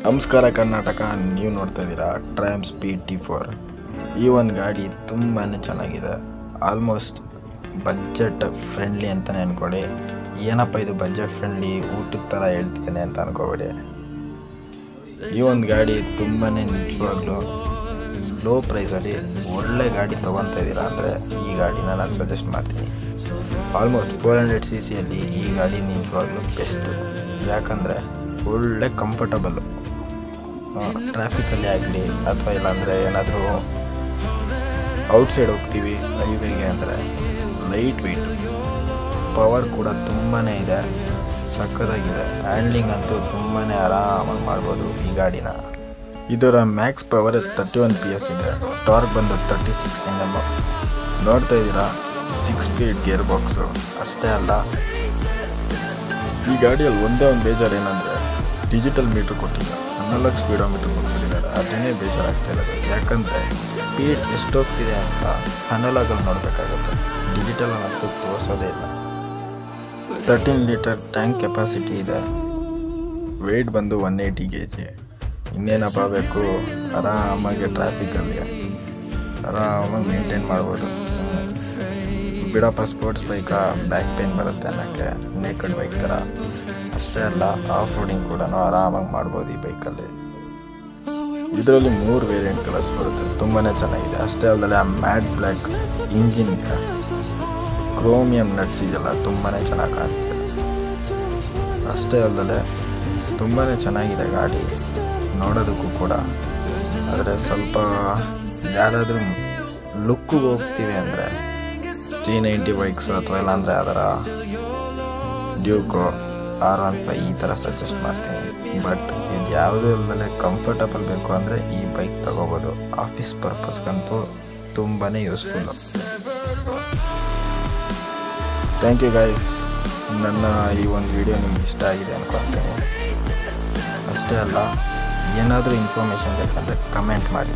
ನಮಸ್ಕಾರ ಕರ್ನಾಟಕ, ನೀವು ನೋಡ್ತಾ ಇದ್ದೀರಾ ಟ್ರಯಂಫ್ ಸ್ಪೀಡ್ T4. ಈ ಒಂದು ಗಾಡಿ ತುಂಬಾ ಚೆನ್ನಾಗಿದೆ. ಆಲ್ಮೋಸ್ಟ್ ಬಜೆಟ್ ಫ್ರೆಂಡ್ಲಿ ಅಂತಲೇ ಅಂದ್ಕೊಳ್ಳಿ. ಏನಪ್ಪ ಇದು ಬಜೆಟ್ ಫ್ರೆಂಡ್ಲಿ ಊಟದ ಥರ ಹೇಳ್ತಿದ್ದೇನೆ ಅಂತ ಅನ್ಕೋಬೇಡಿ. ಈ ಒಂದು ಗಾಡಿ ತುಂಬಾ ನಿಜವಾಗ್ಲೂ ಲೋ ಪ್ರೈಸಲ್ಲಿ ಒಳ್ಳೆ ಗಾಡಿ ತೊಗೊತಾ ಇದ್ದೀರಾ ಅಂದರೆ ಈ ಗಾಡಿನ ನಾನು ಸಜೆಸ್ಟ್ ಮಾಡ್ತೀನಿ. ಆಲ್ಮೋಸ್ಟ್ 400cc ಈ ಗಾಡಿ ನಿಜವಾಗ್ಲೂ ಬೆಸ್ಟು. ಯಾಕಂದರೆ ಒಳ್ಳೆ ಕಂಫರ್ಟಬಲ್ಲು. ಟ್ರಾಫಿಕಲ್ಲಿ ಆಗಲಿ ಅಥವಾ ಇಲ್ಲಾಂದರೆ ಏನಾದರೂ ಔಟ್ಸೈಡ್ ಹೋಗ್ತೀವಿ ಹೈವೇಗೆ ಅಂದರೆ ಲೈಟ್ ವೆಯ್ಟ್, ಪವರ್ ಕೂಡ ತುಂಬಾ ಇದೆ, ಸಕ್ಕತ್ತಾಗಿದೆ. ಹ್ಯಾಂಡ್ಲಿಂಗ್ ಅಂತೂ ತುಂಬಾ ಆರಾಮಾಗಿ ಮಾಡ್ಬೋದು ಈ ಗಾಡಿನ. ಇದರ ಮ್ಯಾಕ್ಸ್ ಪವರ್ 31 PS ಇದೆ. ಟಾರ್ಕ್ ಬಂದು 36 Nm. ನೋಡ್ತಾ ಇದ್ದೀರಾ 6 ಸ್ಪೀಡ್ ಗೇರ್ ಬಾಕ್ಸು. ಅಷ್ಟೇ ಅಲ್ಲ, ಈ ಗಾಡಿಯಲ್ಲಿ ಒಂದೇ ಒಂದು ಬೇಜಾರು ಏನಂದರೆ ಡಿಜಿಟಲ್ ಮೀಟ್ರ್ ಕೊಟ್ಟಿಲ್ಲ, ಅನಲಾಗ್ ಸ್ಪೀಡೋಮೀಟ್ರ್ ಕೊಟ್ಬಿಟ್ಟಿದ್ದಾರೆ. ಅದೇನೇ ಬೇಜಾರಾಗ್ತಾ ಇರೋದು. ಯಾಕಂದರೆ ಸ್ಪೀಡ್ ಎಷ್ಟೋಗ್ತಿದೆ ಅಂತ ಅನಲಾಗಲ್ಲಿ ನೋಡಬೇಕಾಗುತ್ತೆ, ಡಿಜಿಟಲನ್ನಂತೂ ತೋರಿಸೋದೇ ಇಲ್ಲ. 13 ಲೀಟರ್ ಟ್ಯಾಂಕ್ ಕೆಪಾಸಿಟಿ ಇದೆ. ವೆಯ್ಟ್ ಬಂದು 180 kg. ಇನ್ನೇನಪ್ಪ ಬೇಕು, ಆರಾಮಾಗಿ ಟ್ರಾಫಿಕಲ್ಲಿ ಆರಾಮಾಗಿ ಮೇಂಟೈನ್ ಮಾಡ್ಬೋದು. ಬಿಡಪ್ಪ ಸ್ಪೋರ್ಟ್ಸ್ ಬೈಕಾ, ಬ್ಯಾಕ್ ಪೇನ್ ಬರುತ್ತೆ ಅನ್ನೋಕ್ಕೆ, ನೇಕಡ್ ಬೈಕ್ ಥರ. ಅಷ್ಟೇ ಅಲ್ಲ, ಆಫ್ ರೋಡಿಂಗ್ ಕೂಡ ಆರಾಮಾಗಿ ಮಾಡ್ಬೋದು ಈ ಬೈಕಲ್ಲಿ. ಇದರಲ್ಲಿ 3 ವೇರಿಯಂಟ್ ಕಲರ್ಸ್ ಬರುತ್ತೆ, ತುಂಬಾ ಚೆನ್ನಾಗಿದೆ. ಅಷ್ಟೇ ಅಲ್ಲದೆ ಆ ಮ್ಯಾಟ್ ಬ್ಲ್ಯಾಕ್ ಇಂಜಿನ್ಗೆ ಕ್ರೋಮಿಯಂ ನಟ್ಸ್ ಇದೆಲ್ಲ ತುಂಬಾ ಚೆನ್ನಾಗಿ ಕಾಣ್ತಿದೆ. ಅಷ್ಟೇ ಅಲ್ಲದೆ ತುಂಬಾ ಚೆನ್ನಾಗಿದೆ ಗಾಡಿ ನೋಡೋದಕ್ಕೂ ಕೂಡ. ಆದರೆ ಸ್ವಲ್ಪ ಯಾರಾದರೂ ಲುಕ್ಕಿಗೆ ಹೋಗ್ತೀವಿ ಅಂದರೆ 390 ಬೈಕ್ಸ್ ಅಥವಾ ಇಲ್ಲಾಂದರೆ ಅದರ ಡ್ಯೂಕೋ R15 ಈ ಥರ ಸಜೆಸ್ಟ್ ಮಾಡ್ತೀನಿ. ಬಟ್ ಇದು ಯಾವುದೂ ಇಲ್ಲದೆ ಕಂಫರ್ಟಬಲ್ ಬೇಕು ಅಂದರೆ ಈ ಬೈಕ್ ತಗೋಬೋದು. ಆಫೀಸ್ ಪರ್ಪಸ್ಗಂತೂ ತುಂಬಾ ಯೂಸ್ಫುಲ್ಲು. Thank you guys. ನನ್ನ ಈ ಒಂದು ವಿಡಿಯೋ ನಿಮ್ಗೆ ಇಷ್ಟ ಆಗಿದೆ ಅನ್ಕೊಳ್ತೀನಿ. ಅಷ್ಟೇ ಅಲ್ಲ, ಏನಾದರೂ ಇನ್ಫಾರ್ಮೇಷನ್ ಬೇಕಂದರೆ ಕಮೆಂಟ್ ಮಾಡಿ.